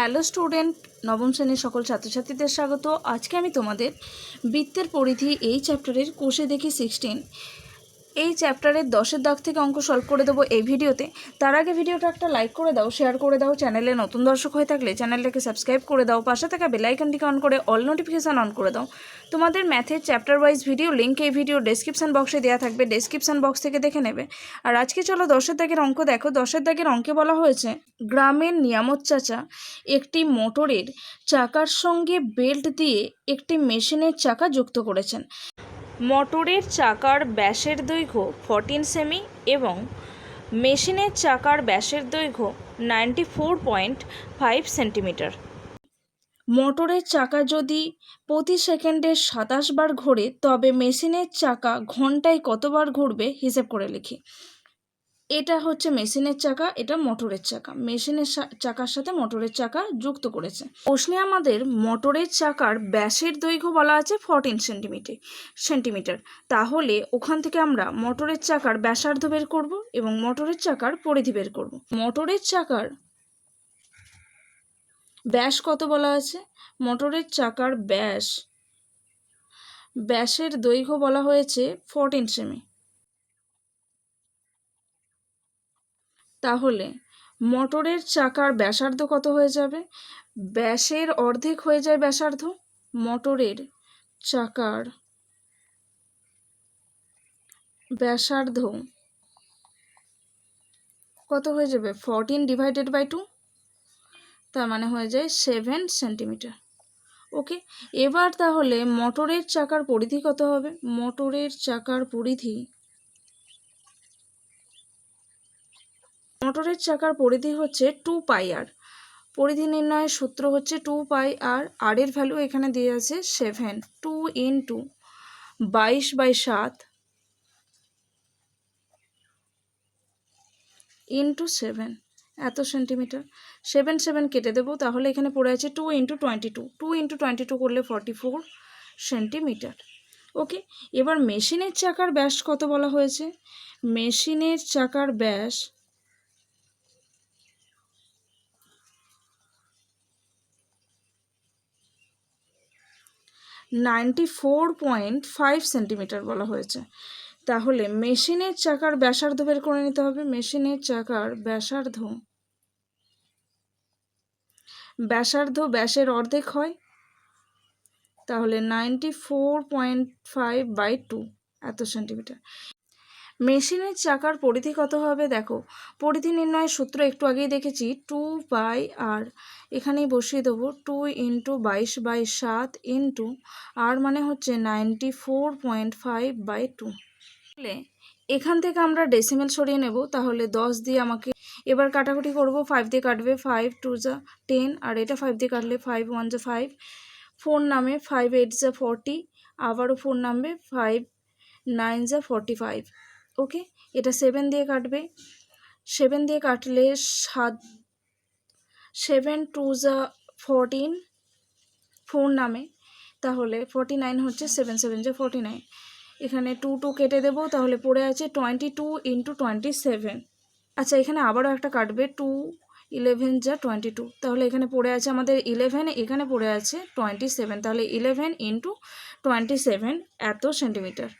Hello student, নবম শ্রেণীর সকল ছাত্রছাত্রীদের স্বাগত। আজকে আমি তোমাদের বৃত্তের পরিধি এই চ্যাপ্টারের কোষে দেখি 16 এই চ্যাপ্টারের 10-এর দাগ থেকে অঙ্ক সলভ করে দেবো এই ভিডিওতে। তার আগে ভিডিওটা একটা লাইক করে দাও, শেয়ার করে দাও। চ্যানেলে নতুন দর্শক হয়ে থাকলে চ্যানেলটাকে সাবস্ক্রাইব করে দাও, পাশে থাকা বেল আইকনটিকে অন করে অল নোটিফিকেশান অন করে দাও। তোমাদের ম্যাথের চ্যাপ্টার ওয়াইজ ভিডিও লিঙ্ক এই ভিডিও ডেসক্রিপশন বক্সে দেওয়া থাকবে, ডেসক্রিপশন বক্স থেকে দেখে নেবে। আর আজকে চলো 10-এর দাগের অঙ্ক দেখো। 10-এর দাগের অঙ্কে বলা হয়েছে, গ্রামের নিয়ামত চাচা একটি মোটরের চাকার সঙ্গে বেল্ট দিয়ে একটি মেশিনের চাকা যুক্ত করেছেন। মোটরের চাকার ব্যাসের দৈর্ঘ্য 14 সেমি এবং মেশিনের চাকার ব্যাসের দৈর্ঘ্য 94.5 সেন্টিমিটার। মোটরের চাকা যদি প্রতি সেকেন্ডে 27 বার ঘোরে, তবে মেশিনের চাকা ঘন্টায় কতবার ঘুরবে হিসেব করে লিখি। এটা হচ্ছে মেশিনের চাকা, এটা মোটরের চাকা। মেশিনের চাকার সাথে মোটরের চাকা যুক্ত করেছে। প্রশ্নে আমাদের মোটরের চাকার ব্যাসের দৈর্ঘ্য বলা আছে 14 সেন্টিমিটার। তাহলে ওখান থেকে আমরা মোটরের চাকার ব্যাসার্ধ বের করব এবং মোটরের চাকার পরিধি বের করব। মোটরের চাকার ব্যাস কত বলা আছে? মোটরের চাকার ব্যাসের দৈর্ঘ্য বলা হয়েছে 14 সেমি। তাহলে মোটরের চাকার ব্যাসার্ধ কত হয়ে যাবে? ব্যাসের অর্ধেক হয়ে যায় ব্যাসার্ধ। মোটরের চাকার ব্যাসার্ধ কত হয়ে যাবে? 14/2, তার মানে হয়ে যায় 7 সেন্টিমিটার। ওকে, এবার তাহলে মোটরের চাকার পরিধি কত হবে? মোটরের চাকার পরিধি হচ্ছে 2πr। পরিধি নির্ণয়ের সূত্র হচ্ছে 2πr। আর এর ভ্যালু এখানে দিয়ে আছে 7। 2 × 22/7 × 7 এত সেন্টিমিটার। 7 কেটে দেবো, তাহলে এখানে পড়ে আছে 2 × 22। 2 × 22 করলে 44 সেন্টিমিটার। ওকে, এবার মেশিনের চাকার ব্যাস কত বলা হয়েছে? মেশিনের চাকার ব্যাস 94.5 সেন্টিমিটার বলা হয়েছে। তাহলে মেশিনের চাকার ব্যাসার্ধ বের করে নিতে হবে। মেশিনের চাকার ব্যাসার্ধ ব্যাসের অর্ধেক হয়, তাহলে 94.5/2 এত সেন্টিমিটার। মেশিনের চাকার পরিধি কত হবে? দেখো, পরিধি নির্ণয়ের সূত্র একটু আগেই দেখেছি, 2πr। এখানেই বসিয়ে দেবো 2 × 22/7 আর মানে হচ্ছে 94.5/2। তাহলে এখান থেকে আমরা ডেসিমেল সরিয়ে নেব। তাহলে 10 দিয়ে আমাকে এবার কাটাকুটি করব। 5 দিয়ে কাটবে, 5 2 যা 10, আর এটা 5 দিয়ে কাটলে 5 1 যা 5, 4 নামে 5 8 যা 40, আবারও 4 নামবে, 5 9 যা 45। ওকে, এটা 7 দিয়ে কাটবে। 7 দিয়ে কাটলে 7 2 যা 14, 4 নামে, তাহলে 49 হচ্ছে, 7 7 যা 49। এখানে 2 2 কেটে দেবো, তাহলে পড়ে আছে 22 × 27। আচ্ছা, এখানে আবারও একটা কাটবে, 2 11 যা 22, তাহলে এখানে পড়ে আছে আমাদের 11, এখানে পড়ে আছে 27, তাহলে 11 × 27 এত সেন্টিমিটার।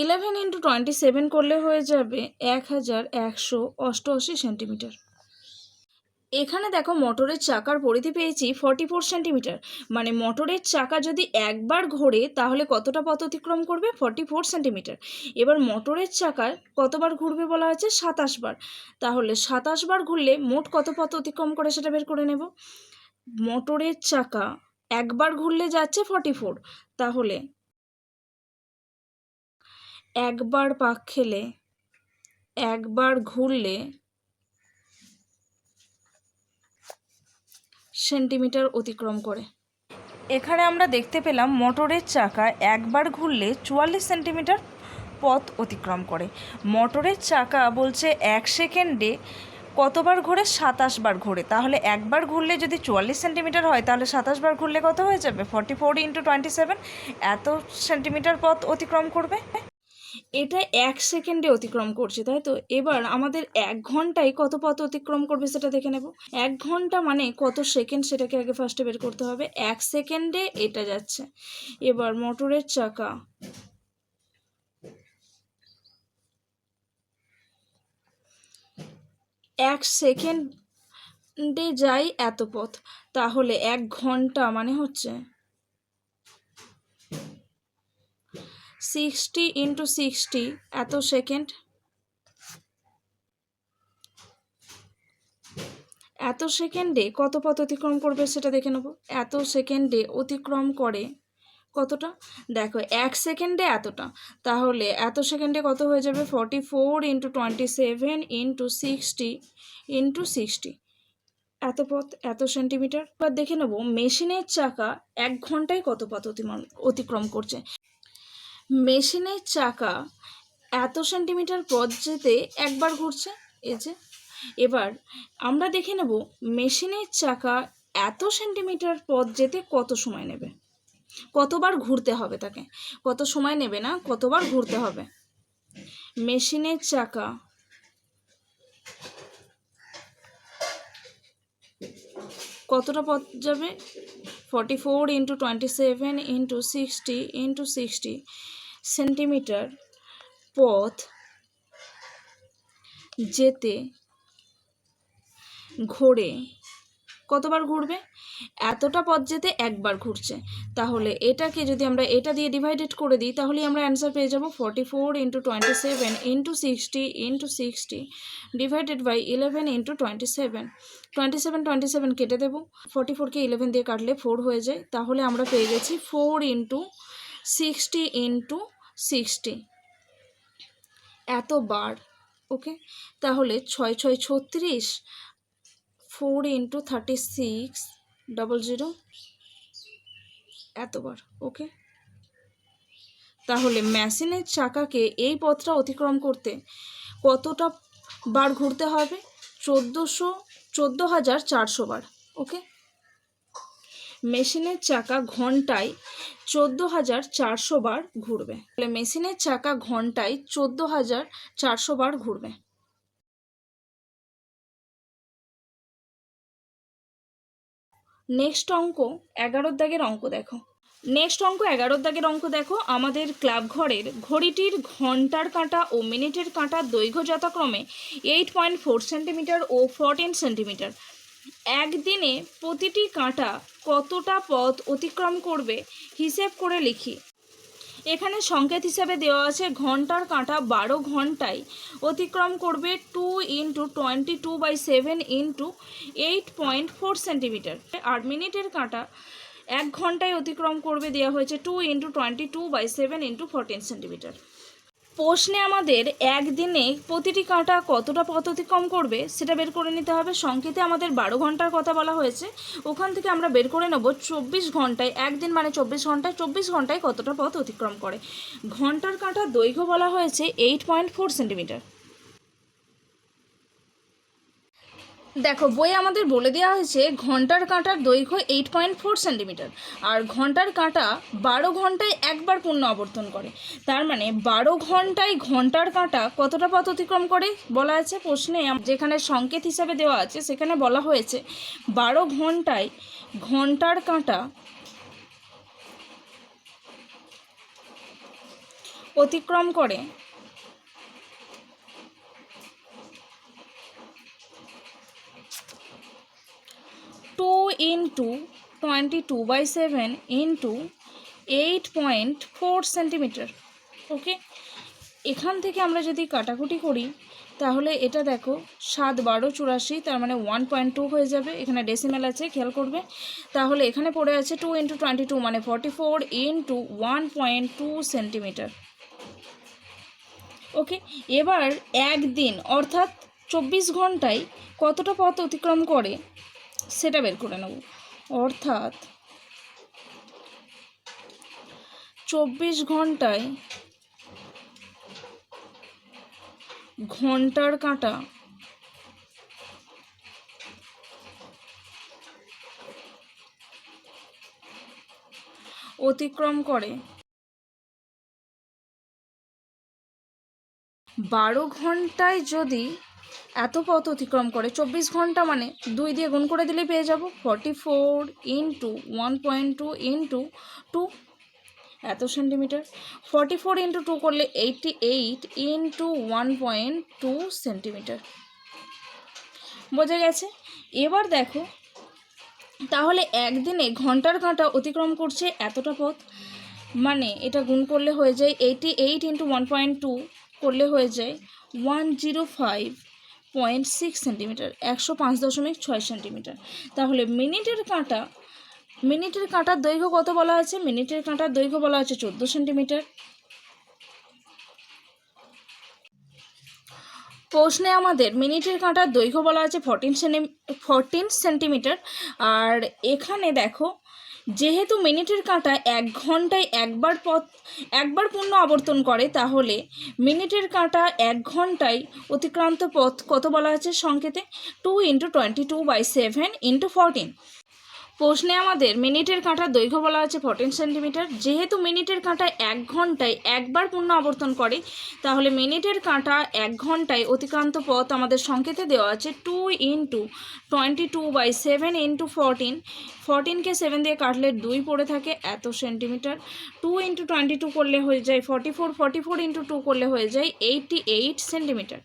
11 × 27 করলে হয়ে যাবে 1188 সেন্টিমিটার। এখানে দেখো, মোটরের চাকার পরিধি পেয়েছি 44 সেন্টিমিটার। মানে মোটরের চাকা যদি একবার ঘোরে তাহলে কতটা পথ অতিক্রম করবে? 44 সেন্টিমিটার। এবার মোটরের চাকা কতবার ঘুরবে বলা আছে? 27 বার। তাহলে 27 বার ঘুরলে মোট কত পথ অতিক্রম করে সেটা বের করে নেব। মোটরের চাকা একবার ঘুরলে যাচ্ছে 44, তাহলে একবার পাক খেলে একবার ঘুরলে সেন্টিমিটার অতিক্রম করে। এখানে আমরা দেখতে পেলাম মোটরের চাকা একবার ঘুরলে 44 সেন্টিমিটার পথ অতিক্রম করে। মোটরের চাকা বলছে 1 সেকেন্ডে কতবার ঘোরে? 27 বার ঘোরে। তাহলে একবার ঘুরলে যদি 44 সেন্টিমিটার হয়, তাহলে 27 বার ঘুরলে কত হয়ে যাবে? 44 × 27 এত সেন্টিমিটার পথ অতিক্রম করবে। এটা 1 সেকেন্ডে অতিক্রম করছে, তাই তো? এবার আমাদের 1 ঘন্টায় কত পথ অতিক্রম করবে সেটা দেখে নেব। 1 ঘন্টা মানে কত সেকেন্ড সেটাকে আগে ফার্স্টে বের করতে হবে। 1 সেকেন্ডে এটা যাচ্ছে। এবার মোটরের চাকা এক সেকেন্ডে যায় এত পথ, তাহলে 1 ঘন্টা মানে হচ্ছে 60 × 60 এত সেকেন্ড। এত সেকেন্ডে কত পথ অতিক্রম করবে সেটা দেখে নেব। এত সেকেন্ডে অতিক্রম করে কতটা? দেখো 1 সেকেন্ডে এতটা, তাহলে এত সেকেন্ডে কত হয়ে যাবে? 44 × 27 × 60 × 60, এত পথ, এত সেন্টিমিটার। এবার দেখে নেব মেশিনের চাকা 1 ঘন্টায় কত পথ অতিক্রম করছে। মেশিনের চাকা এত সেন্টিমিটার পথ যেতে একবার ঘুরছে, এই যে। এবার আমরা দেখে নেব মেশিনের চাকা এত সেন্টিমিটার পথ যেতে কত সময় নেবে, কতবার ঘুরতে হবে তাকে। কত সময় নেবে না, কতবার ঘুরতে হবে। মেশিনের চাকা কতটা পথ যাবে? 44 × 27 × 60 × 60 সেন্টিমিটার পথ যেতে ঘোরে কতবার ঘুরবে? এতটা পথ যেতে একবার ঘুরছে, তাহলে এটাকে যদি আমরা এটা দিয়ে ডিভাইডেড করে দিই তাহলেই আমরা অ্যান্সার পেয়ে যাব। 44 × 27 × 60 × 60 ডিভাইডেড বাই 11 × 27। 27 27 কেটে দেবো, 44কে 11 দিয়ে কাটলে 4 হয়ে যায়, তাহলে আমরা পেয়ে গেছি 4 × 60 × 60 এতবার। ওকে, তাহলে 6 6 36, 4 × 36 00 এতবার। ওকে, তাহলে মেশিনের চাকাকে এই পথটা অতিক্রম করতে কতটা বার ঘুরতে হবে? 14,400 বার। ওকে, মেশিনের চাকা ঘন্টায় 14,400 বার ঘুরবে। তাহলে মেশিনের চাকা ঘন্টায় 14,400 বার ঘুরবে। নেক্সট অঙ্ক 11 দাগের অঙ্ক দেখো। নেক্সট অঙ্ক 11 দাগের অঙ্ক দেখো। আমাদের ক্লাব ঘরের ঘড়িটির ঘন্টার কাঁটা ও মিনিটের কাঁটার দৈর্ঘ্য যথাক্রমে 8.4 সেন্টিমিটার ও 14 সেন্টিমিটার। একদিনে প্রতিটি কাঁটা কতটা পথ অতিক্রম করবে হিসেব করে লিখি। এখানে সংকেত হিসাবে দেওয়া আছে ঘন্টার কাঁটা 12 ঘন্টায় অতিক্রম করবে 2 × 22/7 × 8.4 সেন্টিমিটার। আর মিনিটের কাঁটা 1 ঘন্টায় অতিক্রম করবে, দেওয়া হয়েছে 2 × 22/7 × 14 সেন্টিমিটার। প্রশ্নে আমাদের একদিনে প্রতিটি কাঁটা কতটা পথ অতিক্রম করবে সেটা বের করে নিতে হবে। সংকেতে আমাদের 12 ঘন্টার কথা বলা হয়েছে, ওখান থেকে আমরা বের করে নেব 24 ঘন্টায়, একদিন মানে 24 ঘন্টায়, 24 ঘন্টায় কতটা পথ অতিক্রম করে। ঘন্টার কাঁটার দৈর্ঘ্য বলা হয়েছে 8.4 সেন্টিমিটার। দেখো বই আমাদের বলে দেওয়া হয়েছে ঘন্টার কাঁটার দৈর্ঘ্য 8.4 সেন্টিমিটার, আর ঘন্টার কাঁটা 12 ঘন্টায় একবার পূর্ণ আবর্তন করে। তার মানে 12 ঘন্টায় ঘন্টার কাঁটা কতটা পথ অতিক্রম করে বলা আছে প্রশ্নে। যেখানে সংকেত হিসাবে দেওয়া আছে সেখানে বলা হয়েছে 12 ঘন্টায় ঘন্টার কাঁটা অতিক্রম করে 2 × 22/7 × 8.4 সেন্টিমিটার। ওকে, এখান থেকে আমরা যদি কাটাকুটি করি তাহলে এটা দেখো 7 12 84, তার মানে 1.2 হয়ে যাবে। এখানে ডেসিমেল আছে, খেয়াল করবে। তাহলে এখানে পড়ে আছে 2 × 22 মানে 44 × 1.2 সেন্টিমিটার। ওকে, এবার একদিন অর্থাৎ 24 ঘন্টায় কতটা পথ অতিক্রম করে সেটা বের করে নেব। অর্থাৎ 24 ঘন্টায় ঘন্টার কাঁটা অতিক্রম করে 12 ঘন্টায় যদি এত পথ অতিক্রম করে, 24 ঘন্টা মানে 2 দিয়ে গুণ করে দিলেই পেয়ে যাব 44 ইন্টু 1.2 ইন্টু 2 এত সেন্টিমিটার। 44 ইন্টু 2 করলে 88 ইন্টু 1.2 সেন্টিমিটার। বোঝা গেছে? এবার দেখো তাহলে একদিনে ঘন্টার কাঁটা অতিক্রম করছে এতটা পথ, মানে এটা গুণ করলে হয়ে যায় 88 ইন্টু 1.2 করলে হয়ে যায় 105.6 সেন্টিমিটার, 105.6 সেন্টিমিটার। তাহলে মিনিটের কাঁটার দৈর্ঘ্য কত বলা আছে? মিনিটের কাঁটার দৈর্ঘ্য বলা আছে 14 সেন্টিমিটার। প্রশ্নে আমাদের মিনিটের কাঁটার দৈর্ঘ্য বলা আছে 14 সেন্টিমিটার। আর এখানে দেখো যেহেতু মিনিটের কাঁটা 1 ঘন্টায় একবার পূর্ণ আবর্তন করে, তাহলে মিনিটের কাঁটা 1 ঘন্টায় অতিক্রান্ত পথ কত বলা আছে সংকেতে? 2 ইন্টু 22/7 ইন্টু 14। প্রশ্নে আমাদের মিনিটের কাঁটার দৈর্ঘ্য বলা আছে 14 সেন্টিমিটার। যেহেতু মিনিটের কাঁটা 1 ঘন্টায় একবার পূর্ণ আবর্তন করে, তাহলে মিনিটের কাঁটা 1 ঘন্টায় অতিক্রান্ত পথ আমাদের সংকেতে দেওয়া আছে 2 ইন্টু 22/7 ইন্টু 14। 14কে 7 দিয়ে কাটলে 2 পড়ে থাকে, এত সেন্টিমিটার। 2 ইন্টু 22 করলে হয়ে যায় 44, 44 ইন্টু 2 করলে হয়ে যায় 88 সেন্টিমিটার।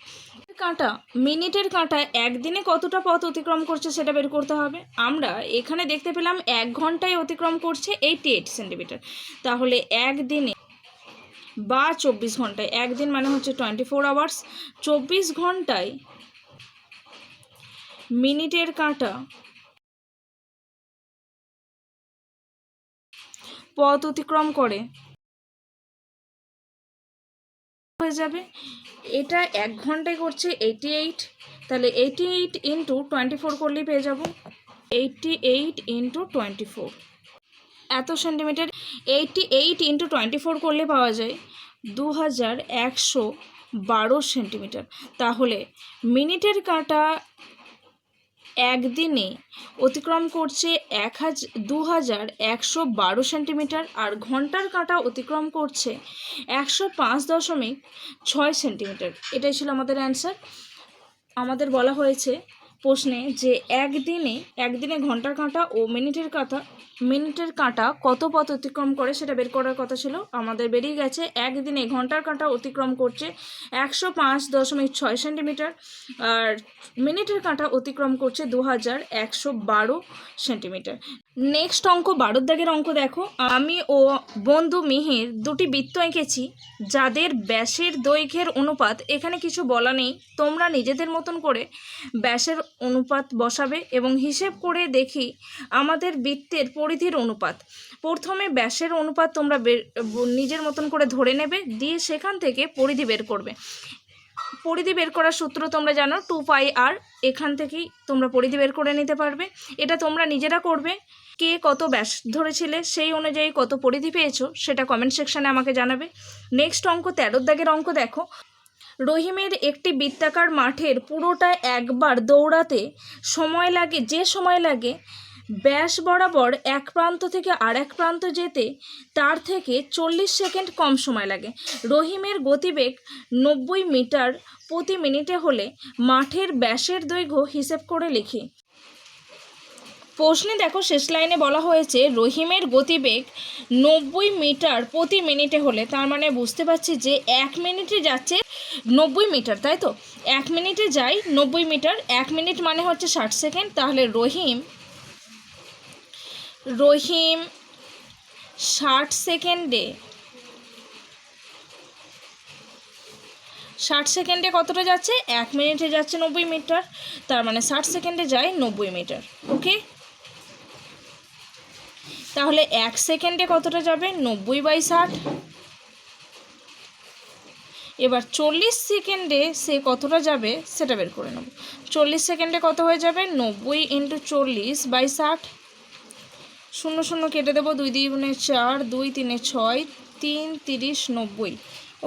মিনিটের কাঁটা একদিনে কতটা পথ অতিক্রম করছে সেটা বের করতে হবে। আমরা এখানে দেখতে পেলাম 1 ঘন্টায় অতিক্রম করছে 88 সেন্টিমিটার। তাহলে একদিনে বা 24 ঘন্টায়, একদিন মানে হচ্ছে 24 আওয়ার্স, 24 ঘন্টায় মিনিটের কাঁটা পথ অতিক্রম করে হয়ে যাবে। এটা 1 ঘন্টায় করছে 88, তাহলে 88 ইন্টু 24 করলেই পেয়ে যাব 88 ইন্টু 24 এত সেন্টিমিটার। 88 ইন্টু 24 করলে পাওয়া যায় 2112 সেন্টিমিটার। তাহলে মিনিটের কাঁটা একদিনে অতিক্রম করছে 2112 সেন্টিমিটার, আর ঘন্টার কাঁটা অতিক্রম করছে 105.6 সেন্টিমিটার। এটাই ছিল আমাদের অ্যান্সার। আমাদের বলা হয়েছে প্রশ্নে যে একদিনে ঘন্টার কাঁটা ও মিনিটের কাঁটা কত পথ অতিক্রম করে সেটা বের করার কথা ছিল। আমাদের বেরিয়ে গেছে একদিনে ঘন্টার কাঁটা অতিক্রম করছে 105.6 সেন্টিমিটার, আর মিনিটের কাঁটা অতিক্রম করছে 2112 সেন্টিমিটার। নেক্সট অঙ্ক 12 দাগের অঙ্ক দেখো। আমি ও বন্ধু মিহির দুটি বৃত্ত এঁকেছি যাদের ব্যাসের দৈর্ঘ্যের অনুপাত, এখানে কিছু বলা নেই, তোমরা নিজেদের মতন করে ব্যাসের অনুপাত বসাবে এবং হিসেব করে দেখি আমাদের বৃত্তের পরিধির অনুপাত। প্রথমে ব্যাসের অনুপাত তোমরা নিজের মতন করে ধরে নেবে, দিয়ে সেখান থেকে পরিধি বের করবে। পরিধি বের করার সূত্র তোমরা জানো 2πr, এখান থেকেই তোমরা পরিধি বের করে নিতে পারবে। এটা তোমরা নিজেরা করবে। কে কত ব্যাস ধরেছিলে সেই অনুযায়ী কত পরিধি পেয়েছো সেটা কমেন্ট সেকশানে আমাকে জানাবে। নেক্সট অঙ্ক 13 দাগের অঙ্ক দেখো। রহিমের একটি বৃত্তাকার মাঠের পুরোটা একবার দৌড়াতে যে সময় লাগে ব্যাস বরাবর এক প্রান্ত থেকে আর এক প্রান্ত যেতে তার থেকে 40 সেকেন্ড কম সময় লাগে। রহিমের গতিবেগ 90 মিটার প্রতি মিনিটে হলে মাঠের ব্যাসের দৈর্ঘ্য হিসেব করে লিখি। প্রশ্নে দেখো শেষ লাইনে বলা হয়েছে রহিমের গতিবেগ 90 মিটার প্রতি মিনিটে হলে, তার মানে বুঝতে পারছি যে 1 মিনিটে যাচ্ছে 90 মিটার, তাই তো? 1 মিনিটে যায় 90 মিটার, 1 মিনিট মানে হচ্ছে 60 সেকেন্ড। তাহলে রহিম 60 সেকেন্ডে কতটা যাচ্ছে? 1 মিনিটে যাচ্ছে 90 মিটার, তার মানে 60 সেকেন্ডে যায় 90 মিটার। ওকে, তাহলে 1 সেকেন্ডে কতটা যাবে? 90/60। এবার 40 সেকেন্ডে সে কতটা যাবে সেটা বের করে নেব। 40 সেকেন্ডে কত হয়ে যাবে? 90 ইন্টু 40/60। 0 কেটে দেবো, 2 2 4, 2 3 6, 3 30 90।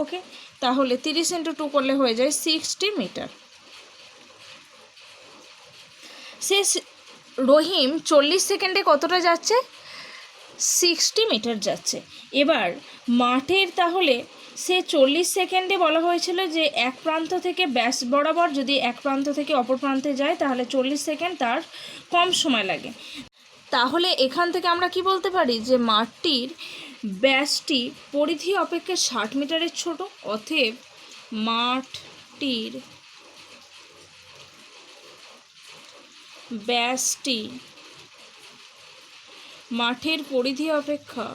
ওকে, তাহলে 30 ইন্টু 2 করলে হয়ে যায় 60 মিটার। রহিম 40 সেকেন্ডে কতটা যাচ্ছে? 60 মিটার যাচ্ছে। এবার মাঠের তাহলে সে 40 সেকেন্ডে বলা হয়েছিল যে এক প্রান্ত থেকে ব্যাস বরাবর যদি এক প্রান্ত থেকে অপর প্রান্তে যায় তাহলে 40 সেকেন্ড তার কম সময় লাগে। তাহলে এখান থেকে আমরা কি বলতে পারি যে মাঠটির ব্যাসটি পরিধি অপেক্ষা 60 মিটারের ছোট, অতএব মাঠটির ব্যাসটি মাঠের পরিধি অপেক্ষা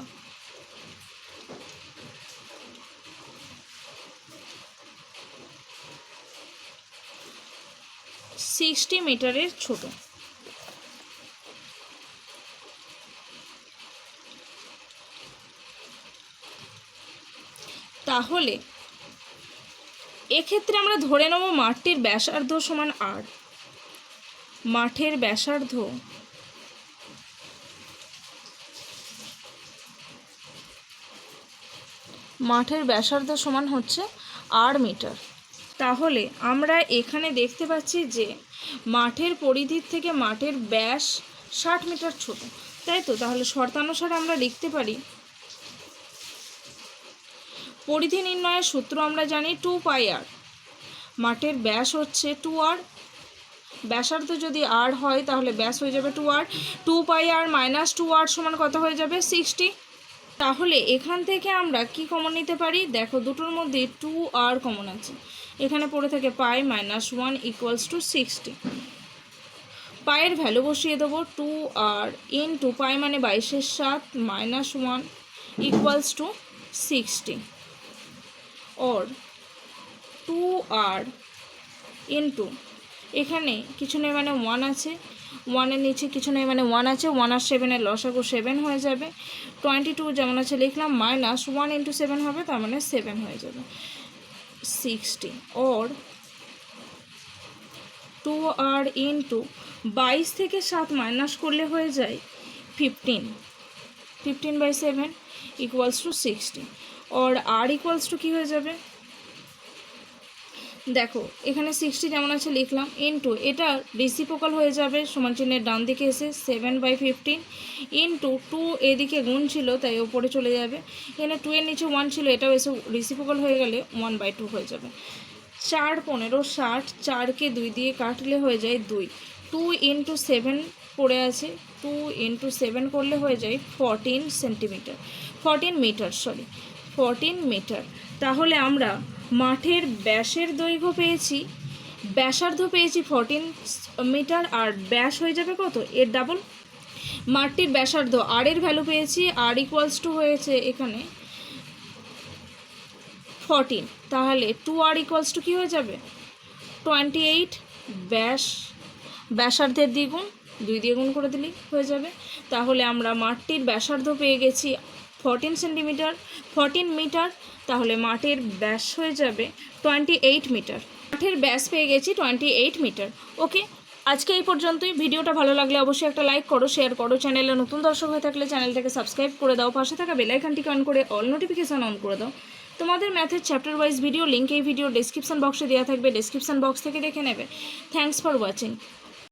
60 মিটারের ছোট। তাহলে এক্ষেত্রে আমরা ধরে নেব মাঠটির ব্যাসার্ধ সমান আর। মাঠের ব্যাসার্ধ সমান হচ্ছে আর মিটার। তাহলে আমরা এখানে দেখতে পাচ্ছি যে মাঠের পরিধির থেকে মাঠের ব্যাস 60 মিটার ছোট, তাই তো? তাহলে শর্তানুসারে আমরা লিখতে পারি পরিধি নির্ণয়ের সূত্র আমরা জানি 2πr। মাঠের ব্যাস হচ্ছে 2r, ব্যাসার্ধ যদি r হয় তাহলে ব্যাস হয়ে যাবে 2r। 2πr মাইনাস 2r সমান কত হয়ে যাবে? 60। তাহলে এখান থেকে আমরা কি কমন নিতে পারি? দেখো দুটোর মধ্যে 2r কমন আছে, এখানে পড়ে থাকে পাই মাইনাস 1 ইকুয়ালস টু 60। পায়ের ভ্যালু বসিয়ে দেবো 2r ইন্টু পাই মানে 22/7 মাইনাস 1 ইকুয়ালস টু 60, और 2r ইন্টু এখানে কিছু নেই মানে 1 আছে, 1-এর নিচে কিছু নেই মানে 1 আছে, 1 আর 7-এর লসাগু 7 হয়ে যাবে। 22 যেমন আছে লিখলাম, মাইনাস 1 ইন্টু 7 হবে, তার মানে 7 হয়ে যাবে 60, और 2r ইন্টু 22 থেকে 7 মাইনাস করলে হয়ে যায় 15/7 ইকুয়ালস টু 60, और r ইকুয়ালস টু কী হয়ে যাবে? দেখো এখানে 60 যেমন আছে লিখলাম, ইন্টু এটা রেসিপ্রোকাল হয়ে যাবে সমান চিহ্নের ডান দিকে এসে 7/15 ইন্টু 2 এদিকে গুণ ছিল তাই ওপরে চলে যাবে, এখানে 2 এর নিচে 1 ছিল, এটাও এসে রেসিপ্রোকাল হয়ে গেলে 1/2 হয়ে যাবে। 4 15 60, 4কে 2 দিয়ে কাটলে হয়ে যায় 2, 2 ইন্টু 7 পড়ে আছে, 2 ইন্টু 7 করলে হয়ে যায় 14 মিটার। তাহলে আমরা মাঠের ব্যাসের দৈর্ঘ্য পেয়েছি, ব্যাসার্ধ পেয়েছি 14 মিটার, আর ব্যাস হয়ে যাবে কত? এর ডাবল। মাঠটির ব্যাসার্ধ আর এর ভ্যালু পেয়েছি, আর ইকুয়ালস টু হয়েছে এখানে 14, তাহলে 2r ইকুয়ালস টু কী হয়ে যাবে? 28। ব্যাসার্ধের দ্বিগুণ 2 দিয়ে গুণ করে দিলেই হয়ে যাবে। তাহলে আমরা মাঠটির ব্যাসার্ধ পেয়ে গেছি 14 মিটার, তাহলে মাঠের ব্যাস হয়ে যাবে 28 মিটার। মাঠের ব্যাস পেয়ে গেছি 28 মিটার। ওকে, আজকে এই পর্যন্তই। ভিডিওটা ভালো লাগলে অবশ্যই একটা লাইক করো, শেয়ার করো। চ্যানেলে নতুন দর্শক হয়ে থাকলে চ্যানেলটাকে সাবস্ক্রাইব করে দাও, পাশে থাকা বেল আইকনটিকে অন করে অল নোটিফিকেশান অন করে দাও। তোমাদের ম্যাথের চ্যাপ্টার ওয়াইজ ভিডিও লিঙ্ক এই ভিডিও ডেসক্রিপশন বক্সে দেওয়া থাকবে, ডেসক্রিপশন বক্স থেকে দেখে নেবে। Thanks for watching.